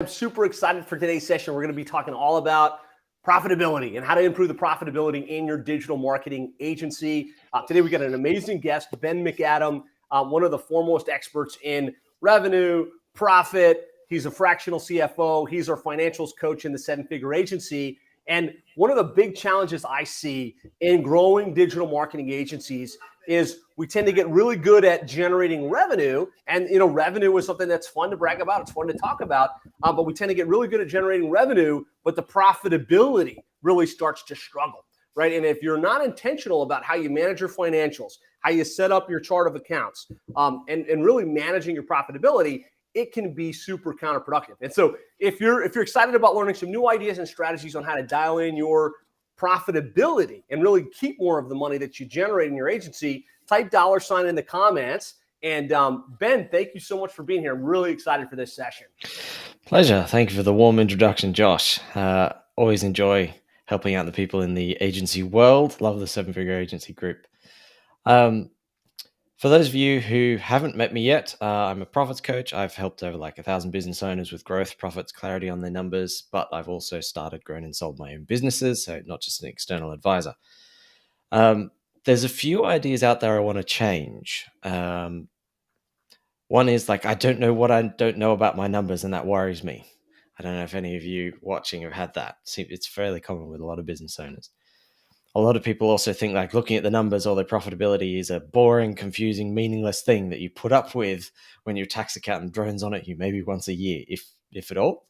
I'm super excited for today's session. We're going to be talking all about profitability and how to improve the profitability in your digital marketing agency. Today, we got an amazing guest, Ben McAdam, one of the foremost experts in revenue, profit. He's a fractional CFO. He's our financials coach in the seven-figure agency. And one of the big challenges I see in growing digital marketing agencies is we tend to get really good at generating revenue. And, revenue is something that's fun to brag about. It's fun to talk about. But we tend to get really good at generating revenue, but the profitability really starts to struggle, right? And if you're not intentional about how you manage your financials, how you set up your chart of accounts, and really managing your profitability, it can be super counterproductive. And so if you're excited about learning some new ideas and strategies on how to dial in your profitability and really keep more of the money that you generate in your agency, type $ in the comments. And Ben, thank you so much for being here. I'm really excited for this session. Pleasure. Thank you for the warm introduction, Josh. Always enjoy helping out the people in the agency world. Love the seven-figure agency group. For those of you who haven't met me yet, I'm a profits coach. I've helped over 1,000 business owners with growth, profits, clarity on their numbers, but I've also started, grown, and sold my own businesses, so not just an external advisor. There's a few ideas out there I want to change. One is I don't know what I don't know about my numbers, and that worries me. I don't know if any of you watching have had that. It's fairly common with a lot of business owners. A lot of people also think looking at the numbers or their profitability is a boring, confusing, meaningless thing that you put up with when your tax accountant drones on at you maybe once a year, if at all.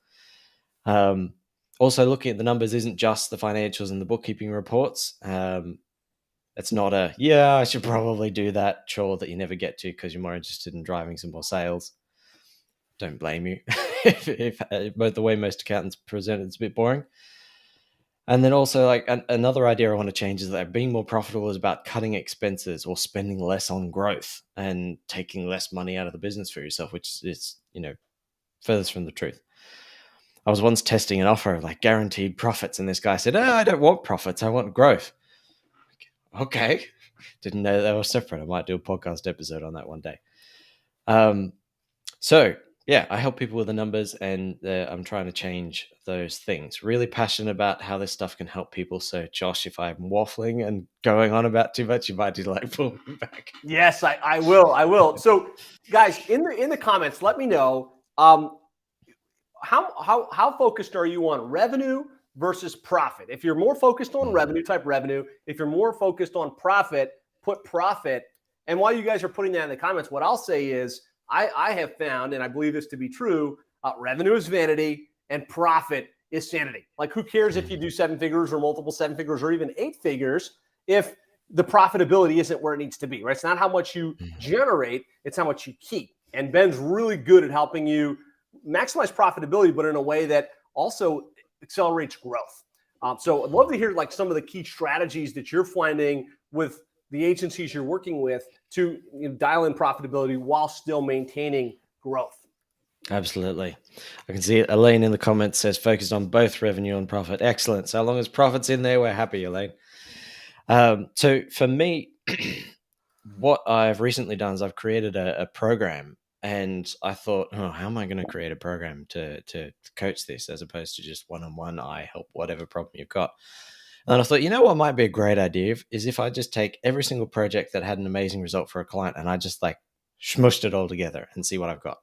Also, looking at the numbers isn't just the financials and the bookkeeping reports. It's not I should probably do that chore that you never get to because you're more interested in driving some more sales. Don't blame you if the way most accountants present it's a bit boring. And then also another idea I want to change is that being more profitable is about cutting expenses or spending less on growth and taking less money out of the business for yourself, which is, furthest from the truth. I was once testing an offer of guaranteed profits, and this guy said, I don't want profits, I want growth. Okay. Didn't know they were separate. I might do a podcast episode on that one day. So yeah, I help people with the numbers, and I'm trying to change those things. Really passionate about how this stuff can help people. So Josh, if I'm waffling and going on about too much, you might do pull me back. Yes, I will. So guys, in the comments, let me know how focused are you on revenue versus profit? If you're more focused on revenue, type revenue. If you're more focused on profit, put profit. And while you guys are putting that in the comments, what I'll say is I have found, and I believe this to be true, revenue is vanity and profit is sanity. Who cares if you do seven figures or multiple seven figures or even eight figures if the profitability isn't where it needs to be, right? It's not how much you generate, it's how much you keep. And Ben's really good at helping you maximize profitability, but in a way that also accelerates growth. So I'd love to hear some of the key strategies that you're finding with the agencies you're working with to dial in profitability while still maintaining growth. Absolutely. I can see it. Elaine in the comments says focused on both revenue and profit. Excellent. So long as profit's in there, we're happy, Elaine. So for me, what I've recently done is I've created a program, and I thought, how am I going to create a program to coach this as opposed to just one-on-one? I help whatever problem you've got. And I thought, what might be a great idea is if I just take every single project that had an amazing result for a client and I just smushed it all together and see what I've got.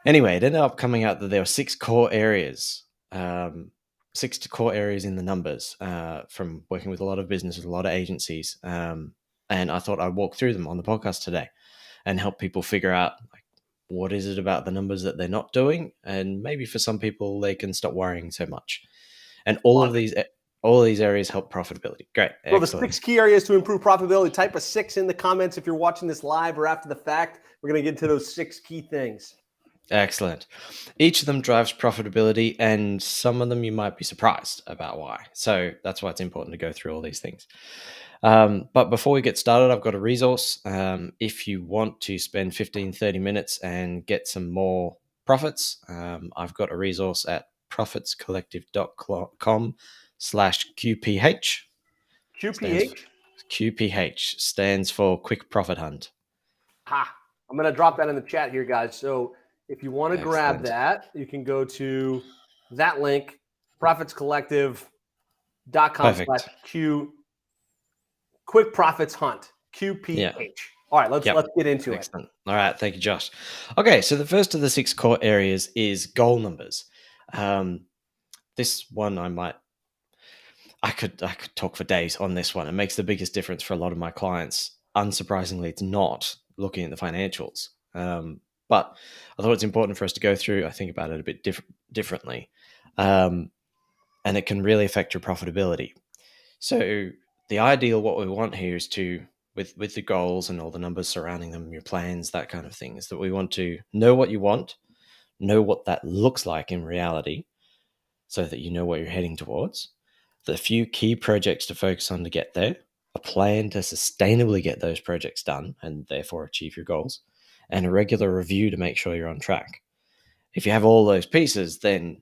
Anyway, it ended up coming out that there were 6 core areas, 6 core areas in the numbers from working with a lot of businesses, a lot of agencies. And I thought I'd walk through them on the podcast today and help people figure out what is it about the numbers that they're not doing. And maybe for some people, they can stop worrying so much. And all of these areas help profitability. Great. Well, the 6 key areas to improve profitability, type a 6 in the comments if you're watching this live or after the fact. We're going to get into those 6 key things. Excellent. Each of them drives profitability, and some of them you might be surprised about why. So that's why it's important to go through all these things. But before we get started, I've got a resource. If you want to spend 15, 30 minutes and get some more profits, I've got a resource at profitscollective.com/QPH. QPH stands for Quick Profit Hunt. I'm going to drop that in the chat here, guys. So If you want to grab Excellent. that, you can go to that link, profitscollective.com/ Perfect. Q Quick Profits Hunt, Yeah. QPH. All right, let's Yep. get into it. Excellent. All right. Thank you, Josh. Okay. So the first of the 6 core areas is goal numbers. This one I could talk for days on this one. It makes the biggest difference for a lot of my clients. Unsurprisingly, it's not looking at the financials. But I thought it's important for us to go through. I think about it a bit differently. And it can really affect your profitability. So the ideal, what we want here is to, with the goals and all the numbers surrounding them, your plans, that kind of thing, is that we want to know what you want, know what that looks like in reality, so that you know what you're heading towards, the few key projects to focus on to get there, a plan to sustainably get those projects done and therefore achieve your goals, and a regular review to make sure you're on track. If you have all those pieces, then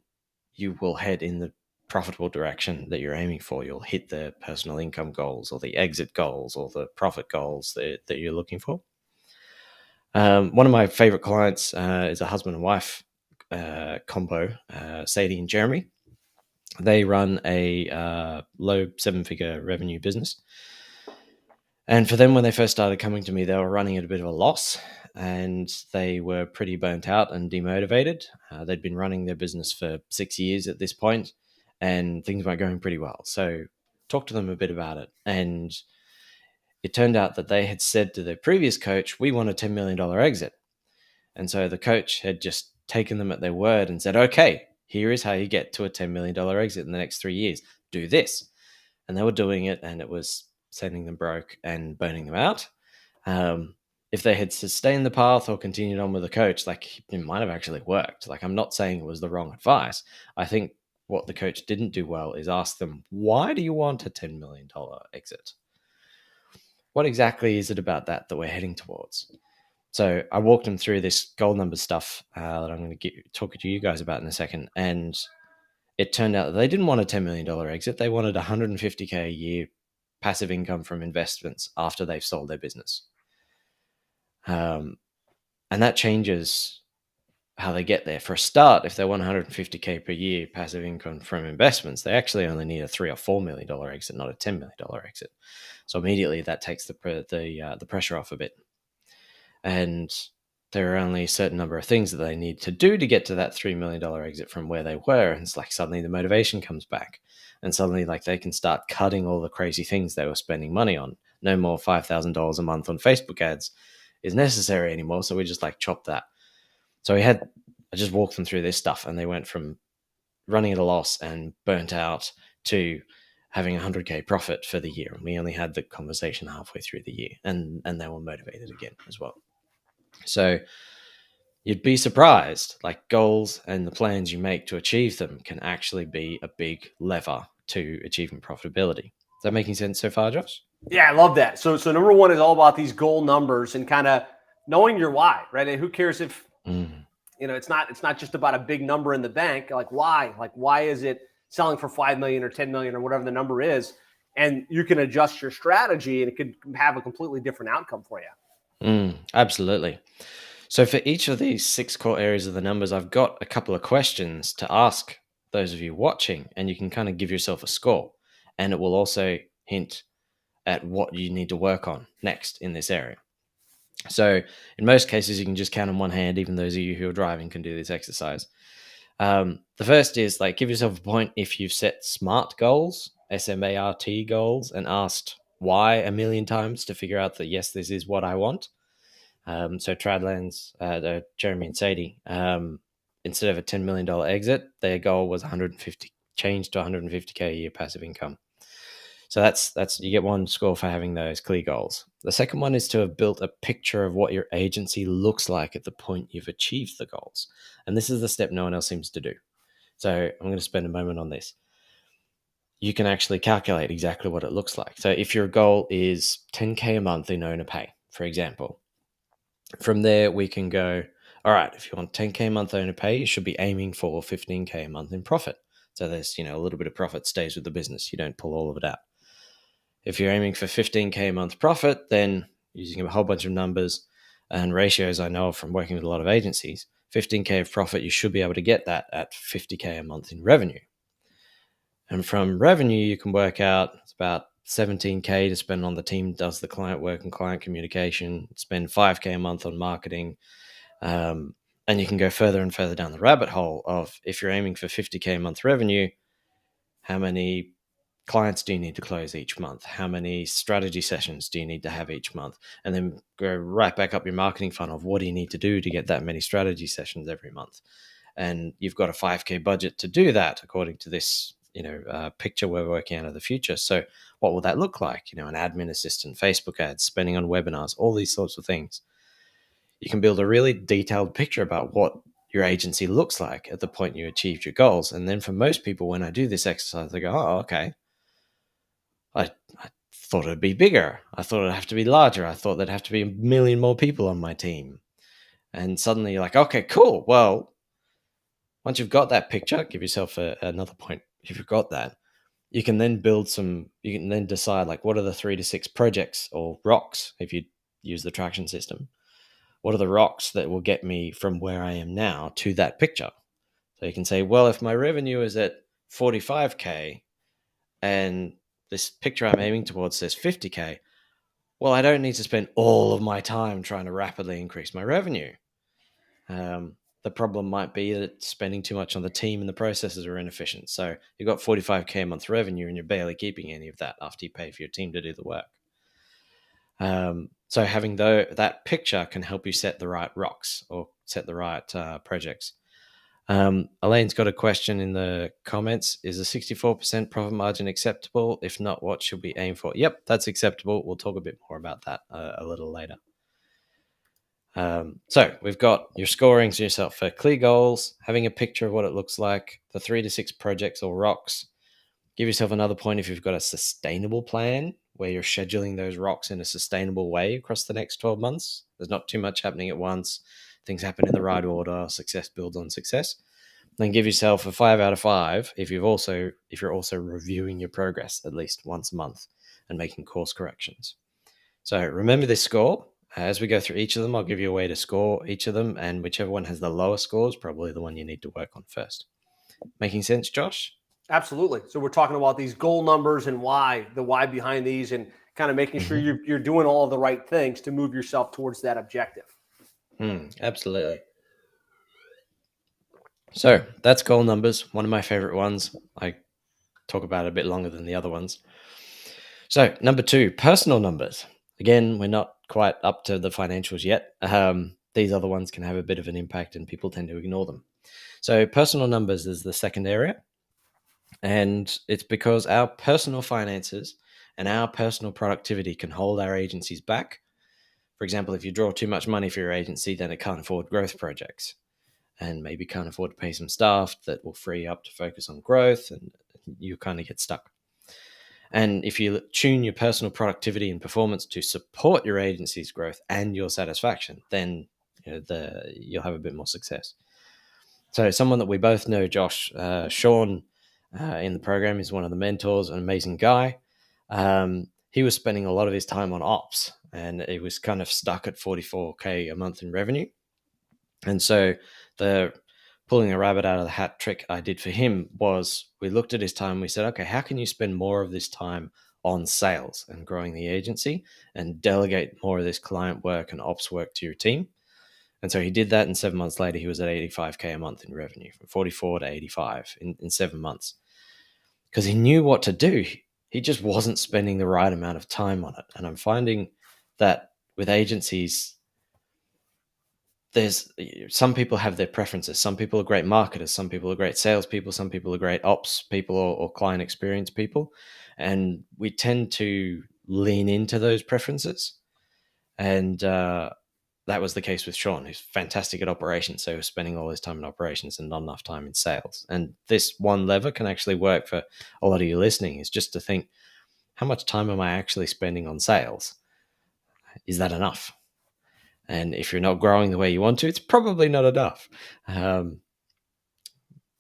you will head in the profitable direction that you're aiming for. You'll hit the personal income goals or the exit goals or the profit goals that you're looking for. One of my favorite clients is a husband and wife combo, Sadie and Jeremy. They run a low 7-figure revenue business. And for them, when they first started coming to me, they were running at a bit of a loss and they were pretty burnt out and demotivated. They'd been running their business for 6 years at this point, and things weren't going pretty well. So talked to them a bit about it. And it turned out that they had said to their previous coach, "We want a $10 million exit." And so the coach had just taken them at their word and said, "Okay, here is how you get to a $10 million exit in the next 3 years. Do this." And they were doing it, and it was sending them broke and burning them out. If they had sustained the path or continued on with the coach, like, it might have actually worked. Like, I'm not saying it was the wrong advice. I think what the coach didn't do well is ask them, why do you want a $10 million exit? What exactly is it about that we're heading towards? So I walked them through this goal number stuff that I'm going to talk to you guys about in a second. And it turned out that they didn't want a $10 million exit. They wanted $150K a year passive income from investments after they've sold their business. And that changes how they get there. For a start, if they want 150K per year passive income from investments, they actually only need a $3 or $4 million exit, not a $10 million exit. So immediately that takes the pressure off a bit. And there are only a certain number of things that they need to do to get to that $3 million exit from where they were. And it's like suddenly the motivation comes back. And suddenly, like, they can start cutting all the crazy things they were spending money on. No more $5,000 a month on Facebook ads is necessary anymore. So we just like chop that. So I just walked them through this stuff, and they went from running at a loss and burnt out to having 100K profit for the year. And we only had the conversation halfway through the year, and they were motivated again as well. So you'd be surprised, like, goals and the plans you make to achieve them can actually be a big lever to achieving profitability. Is that making sense so far, Josh? Yeah, I love that. So number one is all about these goal numbers and kind of knowing your why, right? And who cares if it's not just about a big number in the bank. Like, why? Like, why is it selling for 5 million or 10 million or whatever the number is? And you can adjust your strategy, and it could have a completely different outcome for you. Absolutely. So for each of these 6 core areas of the numbers, I've got a couple of questions to ask those of you watching, and you can kind of give yourself a score. And it will also hint at what you need to work on next in this area. So in most cases, you can just count on one hand. Even those of you who are driving can do this exercise. The first is, like, give yourself a point if you've set SMART goals, SMART goals, and asked why a million times to figure out that, yes, this is what I want. So Tradlands, Jeremy and Sadie, instead of a $10 million exit, their goal was 150, changed to 150K a year passive income. So that's you get one score for having those clear goals. The second one is to have built a picture of what your agency looks like at the point you've achieved the goals. And this is the step no one else seems to do. So I'm going to spend a moment on this. You can actually calculate exactly what it looks like. So if your goal is 10K a month in owner pay, for example, from there we can go, all right, if you want 10K a month owner pay, you should be aiming for 15K a month in profit. So there's, a little bit of profit stays with the business. You don't pull all of it out. If you're aiming for 15K a month profit, then using a whole bunch of numbers and ratios I know from working with a lot of agencies, 15K of profit, you should be able to get that at 50K a month in revenue. And from revenue, you can work out it's about 17K to spend on the team does the client work and client communication, spend 5K a month on marketing. And you can go further and further down the rabbit hole of, if you're aiming for 50K a month revenue, how many clients do you need to close each month? How many strategy sessions do you need to have each month? And then go right back up your marketing funnel of what do you need to do to get that many strategy sessions every month? And you've got a 5K budget to do that according to this picture we're working out of the future. So what will that look like? An admin assistant, Facebook ads, spending on webinars, all these sorts of things. You can build a really detailed picture about what your agency looks like at the point you achieved your goals. And then for most people, when I do this exercise, they go, oh, okay. I thought it'd be bigger. I thought it'd have to be larger. I thought there'd have to be 1 million more people on my team. And suddenly you're like, okay, cool. Well, once you've got that picture, give yourself another point. If you've got that, you can then you can then decide like, what are the 3 to 6 projects or rocks if you use the traction system? What are the rocks that will get me from where I am now to that picture? So you can say, well, if my revenue is at 45K and this picture I'm aiming towards says 50K, well, I don't need to spend all of my time trying to rapidly increase my revenue. The problem might be that spending too much on the team and the processes are inefficient. So you've got 45K a month revenue and you're barely keeping any of that after you pay for your team to do the work. So having that picture can help you set the right rocks or set the right projects. Elaine's got a question in the comments. Is a 64% profit margin acceptable? If not, what should we aim for? Yep, that's acceptable. We'll talk a bit more about that a little later. So we've got your scorings yourself for clear goals, having a picture of what it looks like, the 3 to 6 projects or rocks. Give yourself another point if you've got a sustainable plan where you're scheduling those rocks in a sustainable way across the next 12 months. There's not too much happening at once. Things happen in the right order. Success builds on success. Then give yourself a 5 out of 5 if you're also reviewing your progress at least once a month and making course corrections. So remember this score. As we go through each of them, I'll give you a way to score each of them, and whichever one has the lowest score is probably the one you need to work on first. Making sense, Josh? Absolutely. So we're talking about these goal numbers and the why behind these, and kind of making sure you're doing all of the right things to move yourself towards that objective. Absolutely. So that's goal numbers, one of my favorite ones. I talk about it a bit longer than the other ones. So number 2, personal numbers. Again, we're not quite up to the financials yet. These other ones can have a bit of an impact and people tend to ignore them. So personal numbers is the second area. And it's because our personal finances and our personal productivity can hold our agencies back. For example, if you draw too much money for your agency, then it can't afford growth projects and maybe can't afford to pay some staff that will free up to focus on growth, and you kind of get stuck. And if you tune your personal productivity and performance to support your agency's growth and your satisfaction, then you'll have a bit more success. So someone that we both know, Josh, Sean, in the program is one of the mentors, an amazing guy. He was spending a lot of his time on ops, and he was kind of stuck at 44K a month in revenue. And so the pulling a rabbit out of the hat trick I did for him was we looked at his time and we said, okay, how can you spend more of this time on sales and growing the agency and delegate more of this client work and ops work to your team? And so he did that, and 7 months later, he was at 85K a month in revenue, from 44 to 85 in 7 months. Because he knew what to do. He just wasn't spending the right amount of time on it. And I'm finding that with agencies, there's some people have their preferences. Some people are great marketers. Some people are great salespeople. Some people are great ops people or client experience people. And we tend to lean into those preferences. And that was the case with Sean, who's fantastic at operations. So he was spending all his time in operations and not enough time in sales. And this one lever can actually work for a lot of you listening, is just to think, how much time am I actually spending on sales? Is that enough? And if you're not growing the way you want to, it's probably not enough. How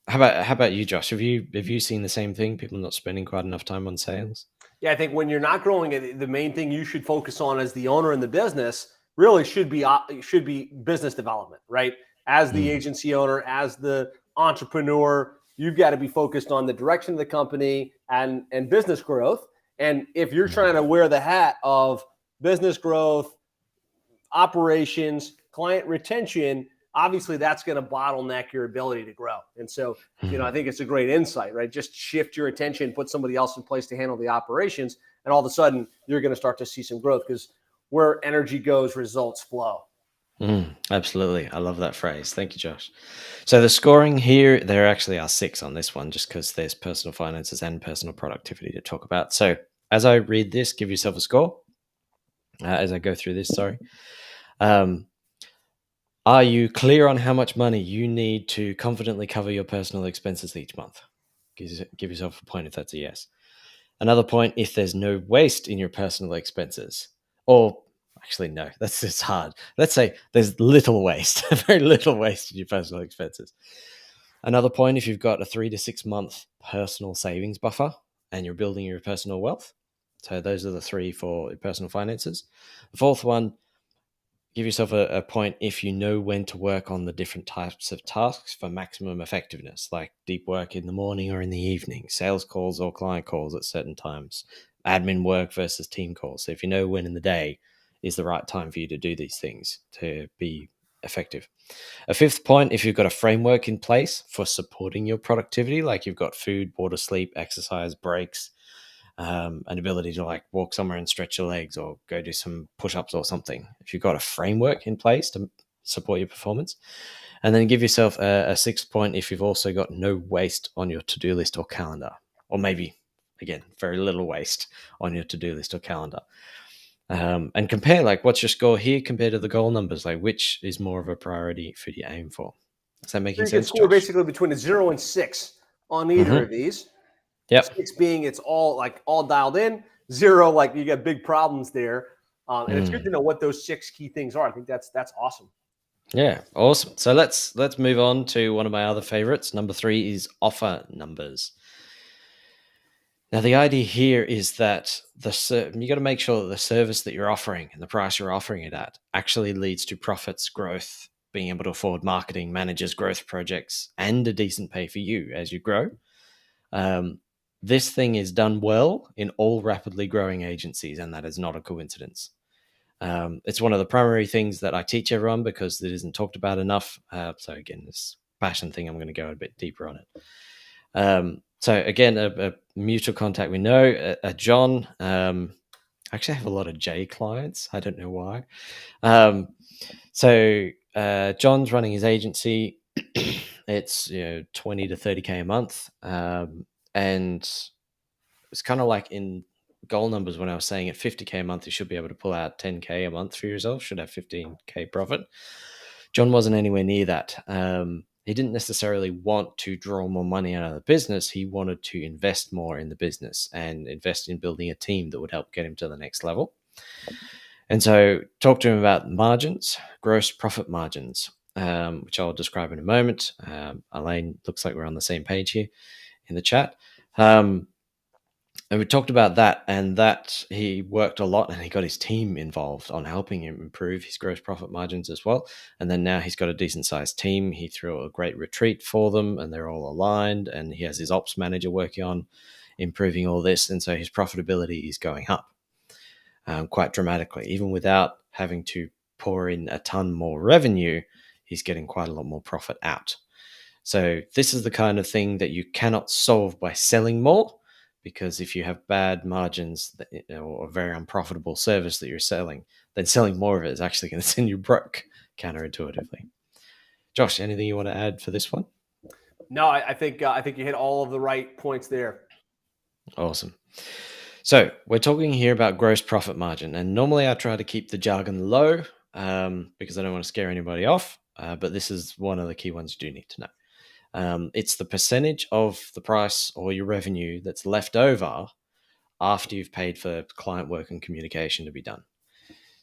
about you, Josh? Have you seen the same thing? People not spending quite enough time on sales? Yeah, I think when you're not growing, the main thing you should focus on as the owner in the business really should be business development, right? as the agency owner, as the entrepreneur, you've got to be focused on the direction of the company and business growth. And if you're trying to wear the hat of business growth, operations, client retention, obviously that's going to bottleneck your ability to grow. And so, I think it's a great insight, right? Just shift your attention, put somebody else in place to handle the operations, and all of a sudden you're going to start to see some growth, because where energy goes, results flow. Absolutely. I love that phrase. Thank you, Josh. So the scoring here, there actually are 6 on this one, just because there's personal finances and personal productivity to talk about. So as I read this, give yourself a score. As I go through this, sorry. Are you clear on how much money you need to confidently cover your personal expenses each month? Give yourself a point if that's a yes. Another point if there's no waste in your personal expenses. Or actually, no, that's just hard. Let's say there's little waste, very little waste in your personal expenses. Another point if you've got a 3 to 6 month personal savings buffer and you're building your personal wealth. So those are the 3 for personal finances. The fourth one, give yourself a point if you know when to work on the different types of tasks for maximum effectiveness, like deep work in the morning or in the evening, sales calls or client calls at certain times, admin work versus team calls. So if you know when in the day is the right time for you to do these things to be effective. A fifth point, if you've got a framework in place for supporting your productivity, like you've got food, water, sleep, exercise, breaks, an ability to like walk somewhere and stretch your legs or go do some push-ups or something. If you've got a framework in place to support your performance, and then give yourself a 6th point if you've also got no waste on your to-do list or calendar, or maybe again very little waste on your to-do list or calendar. And compare, like, what's your score here compared to the goal numbers? Like, which is more of a priority for you to aim for? Is that making You can sense, score Josh? basically between a 0 and 6 on either of these. Yep. 6 being it's all dialed in. 0, like you got big problems there. And it's good to know what those 6 key things are. I think that's awesome. Yeah, awesome. So let's move on to one of my other favorites. Number 3 is offer numbers. Now, the idea here is that you got to make sure that the service that you're offering and the price you're offering it at actually leads to profits, growth, being able to afford marketing, managers, growth projects, and a decent pay for you as you grow. This thing is done well in all rapidly growing agencies, and that is not a coincidence. It's one of the primary things that I teach everyone because it isn't talked about enough. So again, this passion thing, I'm going to go a bit deeper on it. So again, a mutual contact we know, John. I actually have a lot of J clients. I don't know why. So John's running his agency. It's 20 to 30K a month, and it's kind of like in goal numbers when I was saying at 50K a month, you should be able to pull out 10K a month for yourself. Should have 15K profit. John wasn't anywhere near that. He didn't necessarily want to draw more money out of the business. He wanted to invest more in the business and invest in building a team that would help get him to the next level. And so talk to him about margins, gross profit margins, which I'll describe in a moment. Elaine, looks like we're on the same page here in the chat. And we talked about that, and that he worked a lot and he got his team involved on helping him improve his gross profit margins as well. And then now he's got a decent sized team. He threw a great retreat for them and they're all aligned, and he has his ops manager working on improving all this. And so his profitability is going up quite dramatically. Even without having to pour in a ton more revenue, he's getting quite a lot more profit out. So this is the kind of thing that you cannot solve by selling more. Because if you have bad margins or a very unprofitable service that you're selling, then selling more of it is actually going to send you broke, counterintuitively. Josh, anything you want to add for this one? No, I think you hit all of the right points there. Awesome. So we're talking here about gross profit margin, and normally I try to keep the jargon low because I don't want to scare anybody off. But this is one of the key ones you do need to know. It's the percentage of the price or your revenue that's left over after you've paid for client work and communication to be done.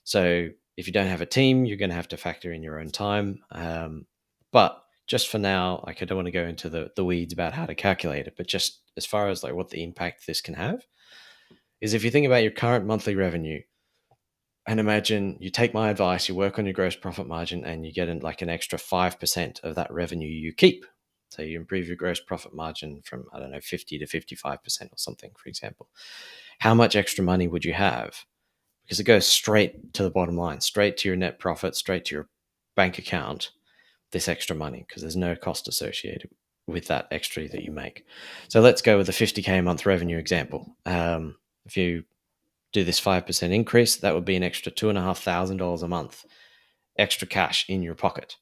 So if you don't have a team, you're going to have to factor in your own time. But just for now, like, I don't want to go into the weeds about how to calculate it, but just as far as like what the impact this can have is if you think about your current monthly revenue, And imagine you take my advice, you work on your gross profit margin, and you get like an extra 5% of that revenue you keep. So you improve your gross profit margin from, I don't know, 50 to 55% or something, for example. How much extra money would you have? Because it goes straight to the bottom line, straight to your net profit, straight to your bank account, this extra money, because there's no cost associated with that extra that you make. So let's go with the 50K a month revenue example. If you do this 5% increase, that would be an extra $2,500 a month, extra cash in your pocket.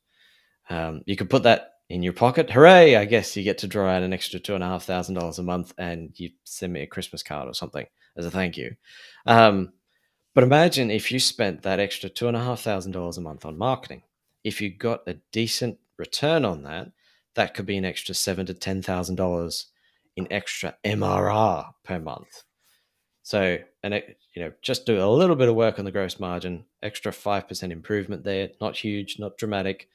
You could put that in your pocket. Hooray! I guess you get to draw out an extra $2,500 a month, and you send me a Christmas card or something as a thank you. But imagine if you spent that extra $2,500 a month on marketing. If you got a decent return on that, that could be an extra $7,000 to $10,000 in extra MRR per month. So, and just do a little bit of work on the gross margin, extra 5% improvement there, not huge, not dramatic,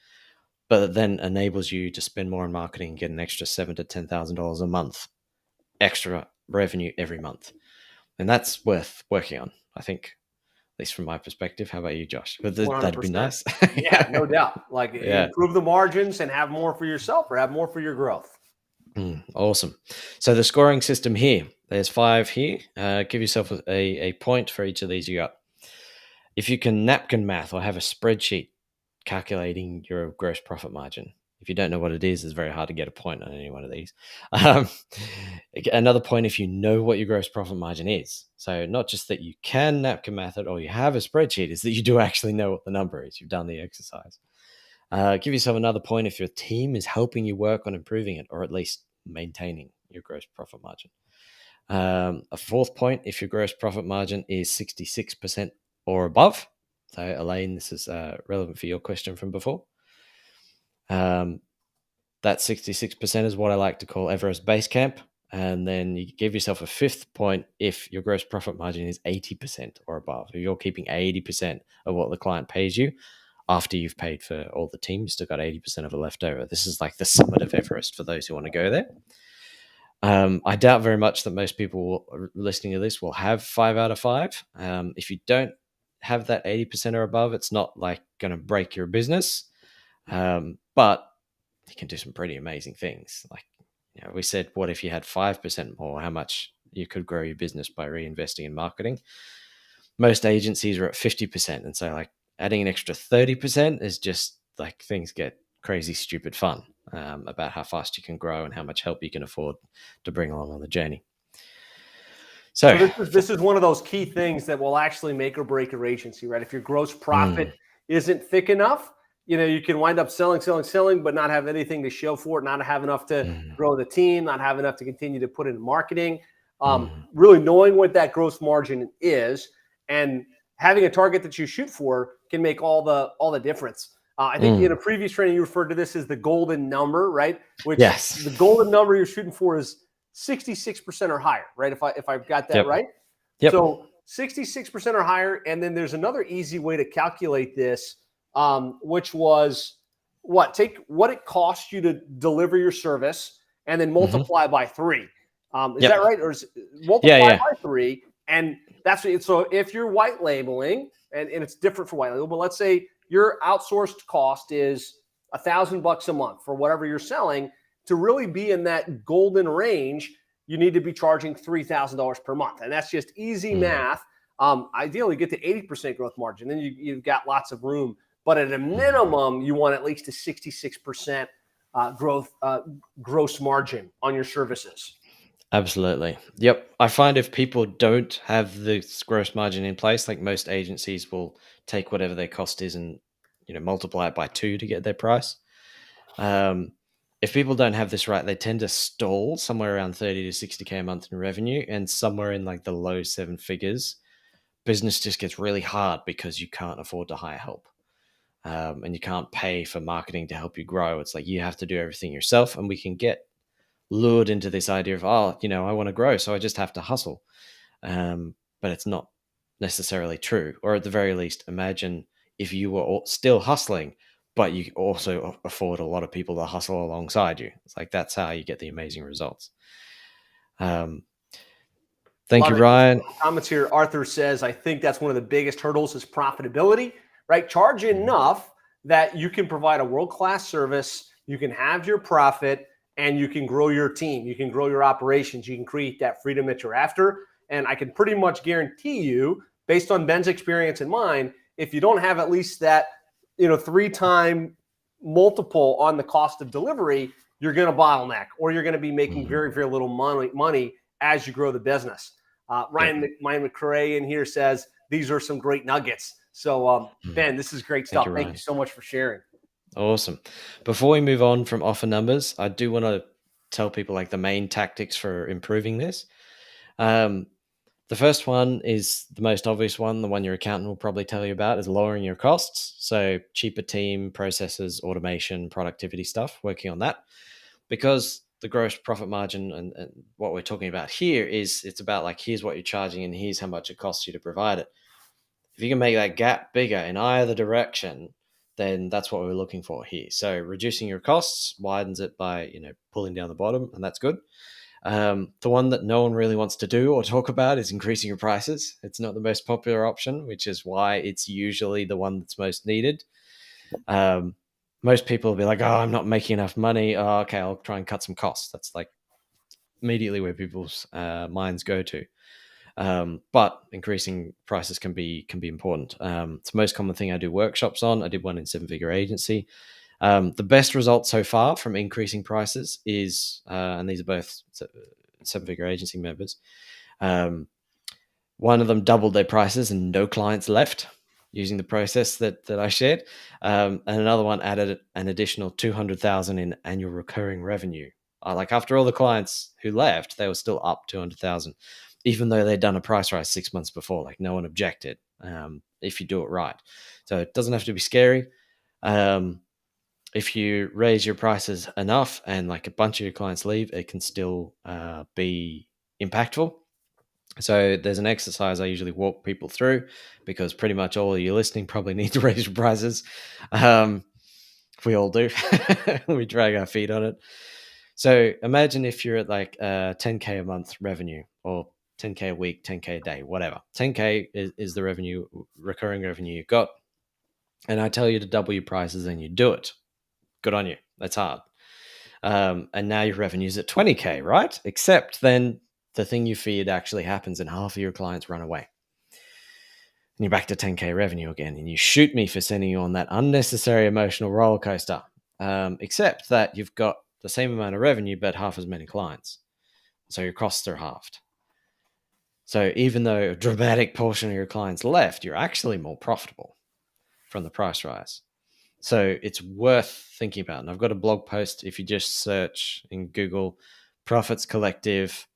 but it then enables you to spend more on marketing and get an extra $7,000 to $10,000 a month, extra revenue every month. And that's worth working on, I think, at least from my perspective. How about you, Josh? But that'd be 100%. nice. Yeah, no doubt. Like Yeah. improve the margins and have more for yourself or have more for your growth. Awesome. So the scoring system here, there's 5 here. Give yourself a point for each of these you got. If you can napkin math or have a spreadsheet calculating your gross profit margin, if you don't know what it is, it's very hard to get a point on any one of these. Another point if you know what your gross profit margin is. So not just that you can napkin math it or you have a spreadsheet, is that you do actually know what the number is. You've done the exercise. Give yourself another point if your team is helping you work on improving it or at least maintaining your gross profit margin. A 4th point if your gross profit margin is 66% or above. So Elaine, this is relevant for your question from before. That 66% is what I like to call Everest Base Camp. And then you give yourself a 5th point if your gross profit margin is 80% or above. If you're keeping 80% of what the client pays you after you've paid for all the team, you still got 80% of it left over. This is like the summit of Everest for those who want to go there. I doubt very much that most people listening to this will have 5 out of 5. If you don't have that 80% or above, it's not like going to break your business. But you can do some pretty amazing things. Like, we said, what if you had 5% more, how much you could grow your business by reinvesting in marketing? Most agencies are at 50%. And so like adding an extra 30% is just like things get crazy, stupid fun about how fast you can grow and how much help you can afford to bring along on the journey. So this is one of those key things that will actually make or break your agency, right? If your gross profit isn't thick enough, you can wind up selling, but not have anything to show for it, not have enough to grow the team, not have enough to continue to put in marketing. Really knowing what that gross margin is and having a target that you shoot for can make all the difference. I think in a previous training, you referred to this as the golden number, right? Which yes, the golden number you're shooting for is 66% or higher, right? If I've got that right. Yep. So 66% or higher. And then there's another easy way to calculate this, which was take what it costs you to deliver your service and then multiply by 3. Is that right? Or is multiply by 3? And that's it. So if you're white labeling, and it's different for white label, but let's say your outsourced cost is $1,000 a month for whatever you're selling. To really be in that golden range, you need to be charging $3,000 per month. And that's just easy math. Ideally, get to 80% growth margin. Then you've got lots of room. But at a minimum, you want at least a 66% gross margin on your services. Absolutely. Yep. I find if people don't have the gross margin in place, like most agencies will take whatever their cost is and multiply it by 2 to get their price. If people don't have this right, they tend to stall somewhere around 30 to 60K a month in revenue, and somewhere in like the low 7 figures, business just gets really hard because you can't afford to hire help. And you can't pay for marketing to help you grow. It's like you have to do everything yourself, and we can get lured into this idea of, I want to grow, so I just have to hustle. But it's not necessarily true. Or at the very least, imagine if you were still hustling, but you also afford a lot of people to hustle alongside you. It's like, that's how you get the amazing results. Thank Love you, it. Ryan. Comments here. Arthur says, I think that's one of the biggest hurdles is profitability, right? Charge enough that you can provide a world-class service, you can have your profit, and you can grow your team. You can grow your operations. You can create that freedom that you're after. And I can pretty much guarantee you, based on Ben's experience and mine, if you don't have at least that, 3-time multiple on the cost of delivery, you're going to bottleneck, or you're going to be making very, very little money as you grow the business. Ryan McCrae in here says, these are some great nuggets. So, Ben, this is great stuff. Thank you so much for sharing. Awesome. Before we move on from offer numbers, I do want to tell people like the main tactics for improving this. The first one is the most obvious one, the one your accountant will probably tell you about, is lowering your costs. So cheaper team, processes, automation, productivity stuff, working on that. Because the gross profit margin and what we're talking about here is it's about like, here's what you're charging and here's how much it costs you to provide it. If you can make that gap bigger in either direction, then that's what we're looking for here. So reducing your costs widens it by, pulling down the bottom, and that's good. The one that no one really wants to do or talk about is increasing your prices. It's not the most popular option, which is why it's usually the one that's most needed. Most people will be like, oh, I'm not making enough money. Oh, okay, I'll try and cut some costs. That's like immediately where people's minds go to. But increasing prices can be important. It's the most common thing I do workshops on. I did one in 7-figure agency. The best result so far from increasing prices is, and these are both 7-figure agency members, one of them doubled their prices and no clients left using the process that I shared. And another one added an additional 200,000 in annual recurring revenue. Like after all the clients who left, they were still up 200,000, even though they'd done a price rise 6 months before. Like no one objected if you do it right. So it doesn't have to be scary. If you raise your prices enough and like a bunch of your clients leave, it can still be impactful. So there's an exercise I usually walk people through, because pretty much all of you listening probably need to raise your prices. We all do. We drag our feet on it. So imagine if you're at like 10K a month revenue, or 10K a week, 10K a day, whatever. 10K is the revenue, recurring revenue you got. And I tell you to double your prices and you do it. Good on you. That's hard. And now your revenue's at 20K, right? Except then the thing you feared actually happens and half of your clients run away. And you're back to 10K revenue again. And you shoot me for sending you on that unnecessary emotional roller coaster. Except that you've got the same amount of revenue, but half as many clients. So your costs are halved. So even though a dramatic portion of your clients left, you're actually more profitable from the price rise. So it's worth thinking about. And I've got a blog post. If you just search in Google Profits Collective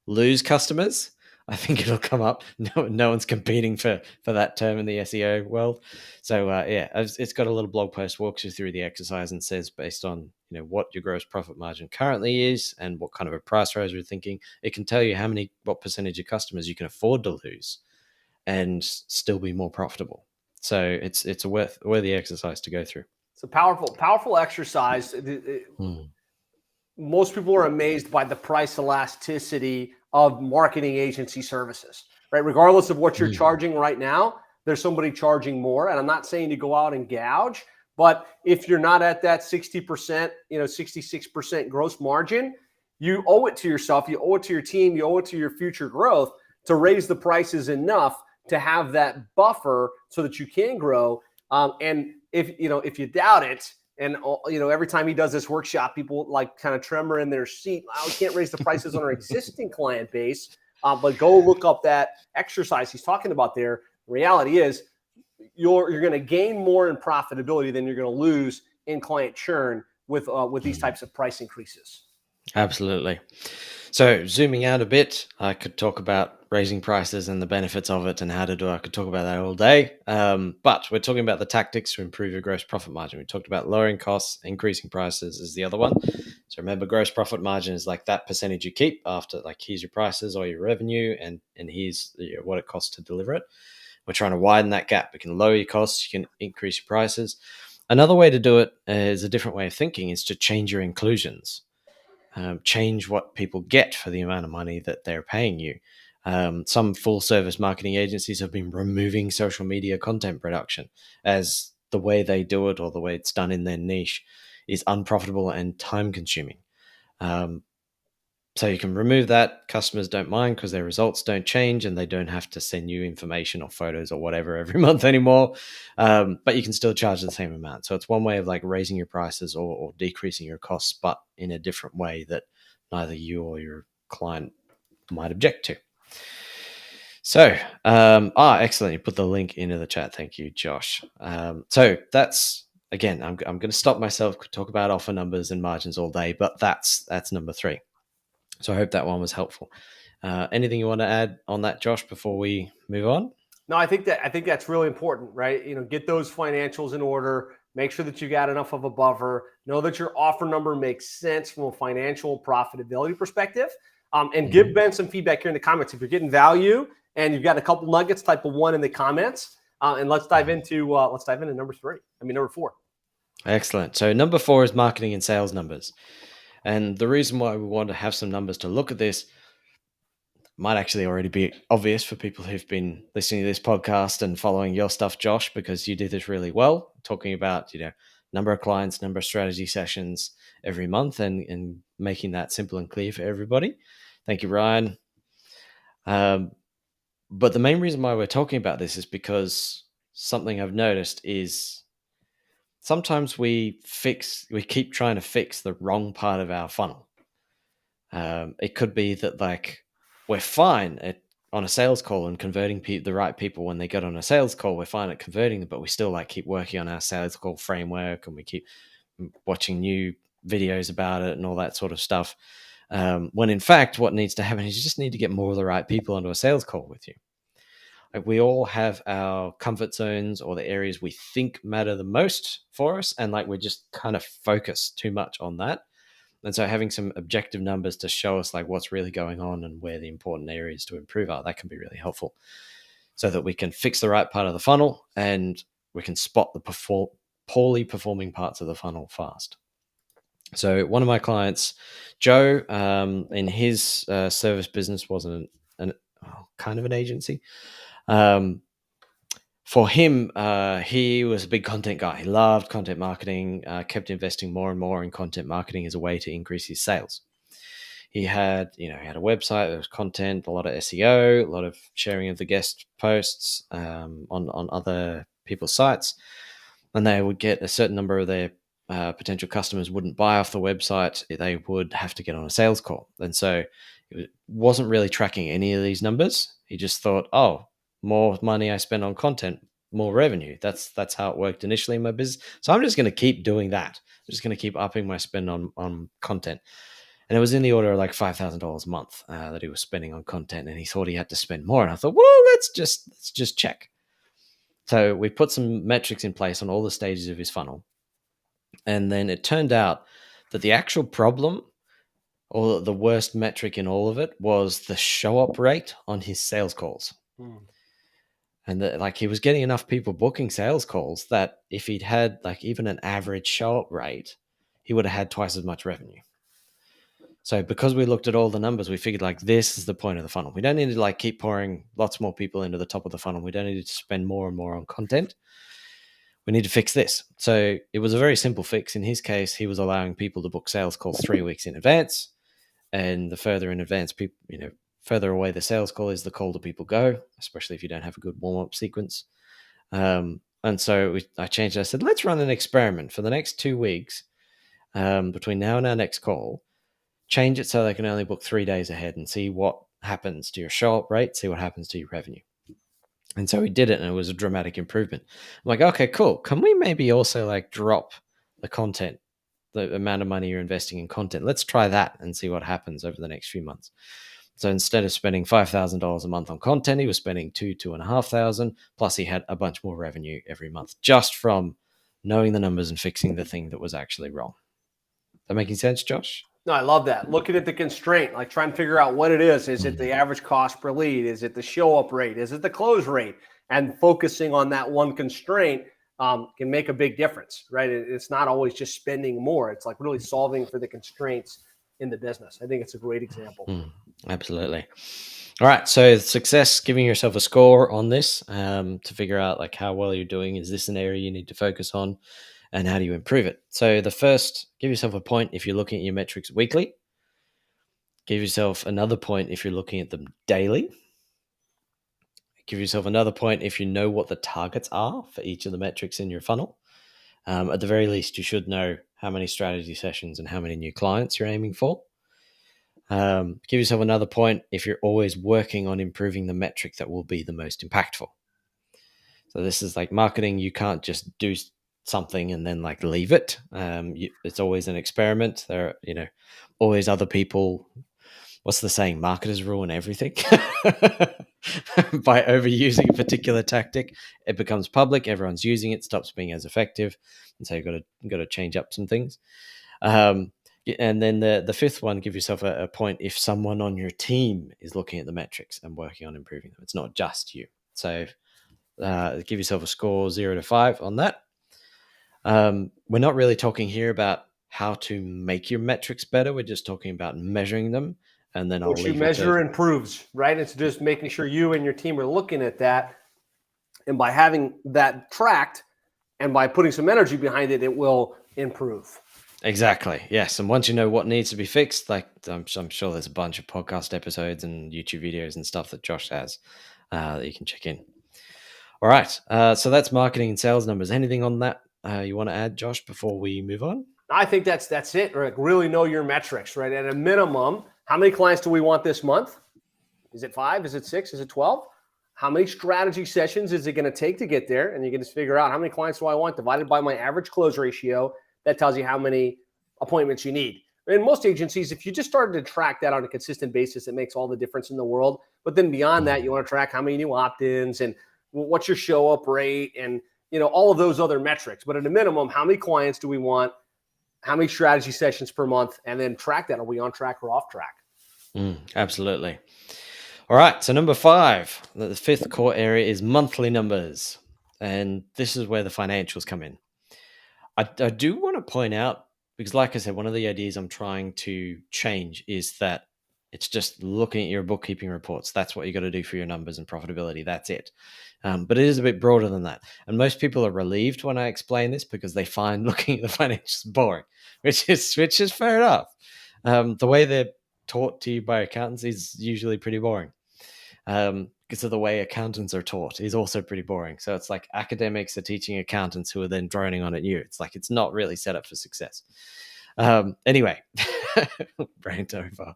lose customers, I think it'll come up. No one's competing for that term in the SEO world. So it's got a little blog post, walks you through the exercise and says, based on what your gross profit margin currently is and what kind of a price rise you're thinking, it can tell you what percentage of customers you can afford to lose and still be more profitable. So it's a worthy exercise to go through. It's a powerful exercise. Most people are amazed by the price elasticity of marketing agency services, right? Regardless of what you're charging right now, there's somebody charging more. And I'm not saying to go out and gouge, but if you're not at that 60%, 66% gross margin, you owe it to yourself, you owe it to your team, you owe it to your future growth to raise the prices enough to have that buffer so that you can grow. And if you doubt it, and every time he does this workshop, people like kind of tremor in their seat. We can't raise the prices on our existing client base, but go look up that exercise he's talking about there. The reality is, you're going to gain more in profitability than you're going to lose in client churn with these types of price increases. Absolutely. So zooming out a bit, I could talk about raising prices and the benefits of it and how to do it. I could talk about that all day. But we're talking about the tactics to improve your gross profit margin. We talked about lowering costs, increasing prices is the other one. So remember, gross profit margin is like that percentage you keep after, like, here's your prices or your revenue, and here's what it costs to deliver it. We're trying to widen that gap. You can lower your costs, you can increase your prices. Another way to do it is a different way of thinking, is to change your inclusions. Change what people get for the amount of money that they're paying you. Some full service marketing agencies have been removing social media content production as the way they do it or the way it's done in their niche is unprofitable and time consuming. So you can remove that. Customers don't mind because their results don't change and they don't have to send you information or photos or whatever every month anymore. But you can still charge the same amount. So it's one way of like raising your prices or decreasing your costs, but in a different way that neither you or your client might object to. So, excellent. You put the link into the chat. Thank you, Josh. So that's, again, I'm going to stop myself, talk about offer numbers and margins all day, but that's number 3. So I hope that one was helpful. Anything you want to add on that, Josh, before we move on? No, I think that's really important, right? Get those financials in order. Make sure that you got enough of a buffer. Know that your offer number makes sense from a financial profitability perspective. And give Ben some feedback here in the comments if you're getting value and you've got a couple nuggets. Type of 1 in the comments, and let's dive into number 4. Excellent. So number 4 is marketing and sales numbers. And the reason why we want to have some numbers to look at this might actually already be obvious for people who've been listening to this podcast and following your stuff, Josh, because you do this really well, talking about, number of clients, number of strategy sessions every month and making that simple and clear for everybody. Thank you, Ryan. But the main reason why we're talking about this is because something I've noticed is sometimes we keep trying to fix the wrong part of our funnel. It could be that we're fine on a sales call and converting the right people when they get on a sales call. We're fine at converting them, but we still keep working on our sales call framework and we keep watching new videos about it and all that sort of stuff. When in fact, what needs to happen is you just need to get more of the right people onto a sales call with you. We all have our comfort zones or the areas we think matter the most for us. And we're just kind of focused too much on that. And so having some objective numbers to show us what's really going on and where the important areas to improve are, that can be really helpful so that we can fix the right part of the funnel and we can spot the poorly performing parts of the funnel fast. So one of my clients, Joe, in his service business was kind of an agency. For him, he was a big content guy. He loved content marketing, kept investing more and more in content marketing as a way to increase his sales. He had a website, there was content, a lot of SEO, a lot of sharing of the guest posts on other people's sites. And they would get a certain number of their potential customers wouldn't buy off the website. They would have to get on a sales call. And so it wasn't really tracking any of these numbers. He just thought, more money I spend on content, more revenue. That's how it worked initially in my business. So I'm just going to keep doing that. I'm just going to keep upping my spend on content. And it was in the order of $5,000 a month that he was spending on content. And he thought he had to spend more. And I thought, well, let's just check. So we put some metrics in place on all the stages of his funnel. And then it turned out that the actual problem or the worst metric in all of it was the show up rate on his sales calls. And that he was getting enough people booking sales calls that if he'd had even an average show up rate, he would have had twice as much revenue. So because we looked at all the numbers, we figured this is the point of the funnel. We don't need to keep pouring lots more people into the top of the funnel. We don't need to spend more and more on content. We need to fix this. So it was a very simple fix. In his case, he was allowing people to book sales calls 3 weeks in advance. And the further in advance people, further away the sales call is, the colder people go, especially if you don't have a good warm-up sequence. And so I changed it. I said, let's run an experiment for the next 2 weeks between now and our next call. Change it so they can only book 3 days ahead and see what happens to your show-up rate, see what happens to your revenue. And so we did it, and it was a dramatic improvement. I'm like, okay, cool. Can we maybe also drop the content, the amount of money you're investing in content? Let's try that and see what happens over the next few months. So instead of spending $5,000 a month on content, he was spending $2,500, plus he had a bunch more revenue every month just from knowing the numbers and fixing the thing that was actually wrong. That making sense, Josh? No, I love that. Looking at the constraint, trying to figure out what it is. Is it the average cost per lead? Is it the show up rate? Is it the close rate? And focusing on that one constraint can make a big difference, right? It's not always just spending more. It's really solving for the constraints in the business. I think it's a great example. Absolutely. All right. So success, giving yourself a score on this to figure out like how well you're doing. Is this an area you need to focus on? And how do you improve it? So the first, give yourself a point if you're looking at your metrics weekly. Give yourself another point if you're looking at them daily. Give yourself another point if you know what the targets are for each of the metrics in your funnel. At the very least, you should know how many strategy sessions and how many new clients you're aiming for. Give yourself another point if you're always working on improving the metric that will be the most impactful. So this is like marketing. You can't just do something and then like leave it. It's always an experiment. There are, always other people. What's the saying? Marketers ruin everything. By overusing a particular tactic, it becomes public. Everyone's using it, stops being as effective, and so you've got to change up some things. And then the fifth one, give yourself a point if someone on your team is looking at the metrics and working on improving them. It's not just you. So give yourself a score 0 to 5 on that. We're not really talking here about how to make your metrics better. We're just talking about measuring them. And then What you measure improves, right? It's just making sure you and your team are looking at that. And by having that tracked and by putting some energy behind it, it will improve. Exactly. Yes. And once you know what needs to be fixed, like I'm sure there's a bunch of podcast episodes and YouTube videos and stuff that Josh has that you can check in. All right. So that's marketing and sales numbers. Anything on that you want to add, Josh, before we move on? I think that's it. Like really know your metrics, right? At a minimum, how many clients do we want this month? Is it 5? Is it 6? Is it 12? How many strategy sessions is it going to take to get there? And you can just figure out how many clients do I want divided by my average close ratio. That tells you how many appointments you need. In most agencies, if you just started to track that on a consistent basis, it makes all the difference in the world. But then beyond that, you want to track how many new opt-ins and what's your show up rate and all of those other metrics. But at a minimum, how many clients do we want? How many strategy sessions per month? And then track that. Are we on track or off track? Absolutely. All right. So number 5, the fifth core area is monthly numbers. And this is where the financials come in. I do want to point out, because like I said, one of the ideas I'm trying to change is that it's just looking at your bookkeeping reports. That's what you got to do for your numbers and profitability. That's it. But it is a bit broader than that. And most people are relieved when I explain this because they find looking at the financials boring, which is fair enough. The way they're taught to you by accountants is usually pretty boring. Because of the way accountants are taught is also pretty boring. So it's like academics are teaching accountants who are then droning on at you. It's like it's not really set up for success. Anyway, brain over.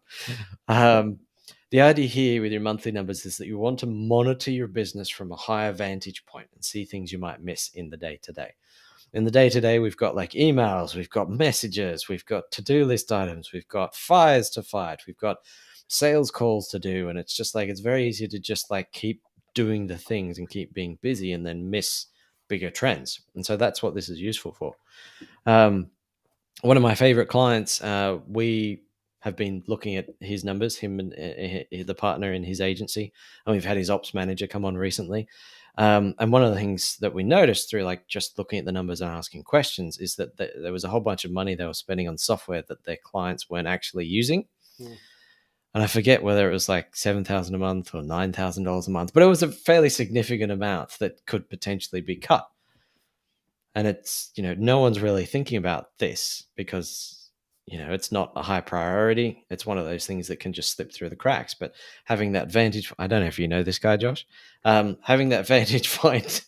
The idea here with your monthly numbers is that you want to monitor your business from a higher vantage point and see things you might miss in the day-to-day. In the day-to-day, we've got like emails, we've got messages, we've got to-do list items, we've got fires to fight, we've got sales calls to do. And it's just like, it's very easy to just like keep doing the things and keep being busy and then miss bigger trends. And so that's what this is useful for. One of my favorite clients, we have been looking at his numbers, him and the partner in his agency, and we've had his ops manager come on recently. And one of the things that we noticed through like just looking at the numbers and asking questions is that there was a whole bunch of money they were spending on software that their clients weren't actually using. And I forget whether it was like $7,000 a month or $9,000 a month, but it was a fairly significant amount that could potentially be cut. And it's, no one's really thinking about this because, it's not a high priority. It's one of those things that can just slip through the cracks. But having that vantage, I don't know if you know this guy, Josh, having that vantage point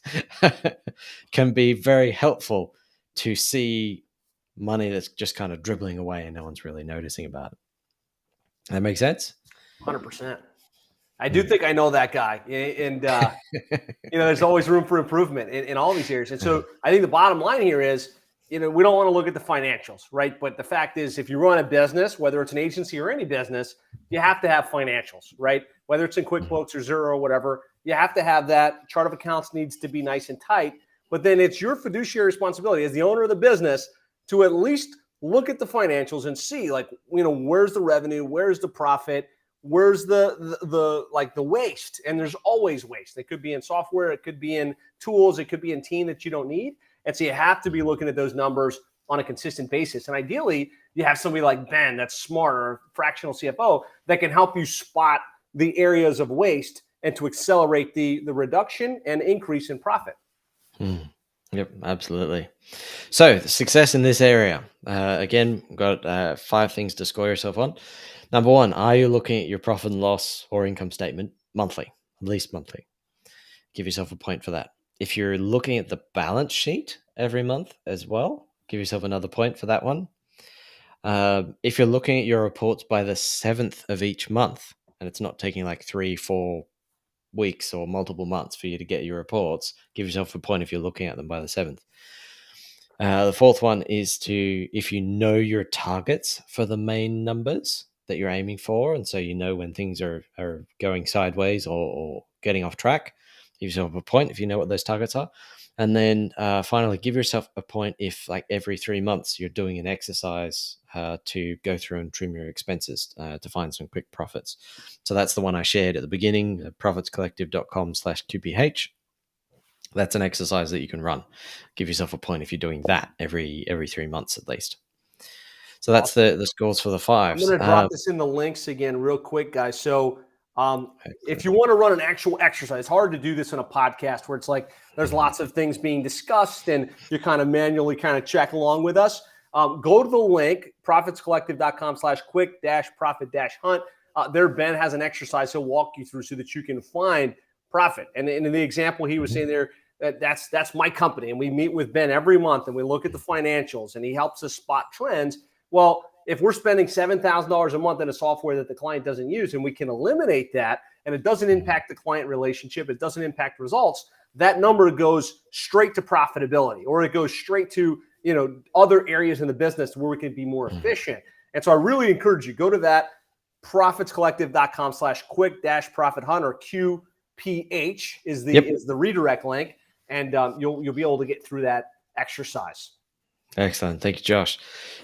can be very helpful to see money that's just kind of dribbling away and no one's really noticing about it. That makes sense? 100%. I do think I know that guy. And, there's always room for improvement in all these areas. And so I think the bottom line here is, we don't want to look at the financials, right? But the fact is, if you run a business, whether it's an agency or any business, you have to have financials, right? Whether it's in QuickBooks or Xero or whatever, you have to have that. Chart of accounts needs to be nice and tight. But then it's your fiduciary responsibility as the owner of the business to at least look at the financials and see, like, where's the revenue, where's the profit, where's the waste. And there's always waste. It could be in software, it could be in tools, it could be in team that you don't need. And so you have to be looking at those numbers on a consistent basis. And ideally, you have somebody like Ben that's smart, or fractional CFO that can help you spot the areas of waste and to accelerate the reduction and increase in profit. Yep, absolutely. So success in this area. Again, we've got 5 things to score yourself on. Number 1, are you looking at your profit and loss or income statement monthly, at least monthly? Give yourself a point for that. If you're looking at the balance sheet every month as well, give yourself another point for that one. If you're looking at your reports by the 7th of each month, and it's not taking like 3-4 weeks or multiple months for you to get your reports, give yourself a point if you're looking at them by the 7th. The 4th one is if you know your targets for the main numbers that you're aiming for, and so you know when things are going sideways or getting off track, give yourself a point if you know what those targets are. And then finally, give yourself a point if, like, every 3 months you're doing an exercise to go through and trim your expenses to find some quick profits. So that's the one I shared at the beginning, profitscollective.com/2ph. That's an exercise that you can run. Give yourself a point if you're doing that every 3 months at least. So that's the scores for the 5s. I'm going to drop this in the links again real quick, guys. So if you want to run an actual exercise, it's hard to do this on a podcast where it's like there's lots of things being discussed and you kind of manually kind of check along with us. Go to the link, profitscollective.com/quick-profit-hunt. There, Ben has an exercise he'll walk you through so that you can find profit. And in the example he was saying there, that's my company. And we meet with Ben every month and we look at the financials and he helps us spot trends. Well, if we're spending $7,000 a month in a software that the client doesn't use and we can eliminate that and it doesn't impact the client relationship, it doesn't impact results, that number goes straight to profitability, or it goes straight to, other areas in the business where we can be more efficient. And so I really encourage you, go to that, profitscollective.com/quick-profit-hunt, or QPH is the redirect link, and you'll be able to get through that exercise. Excellent. Thank you, Josh.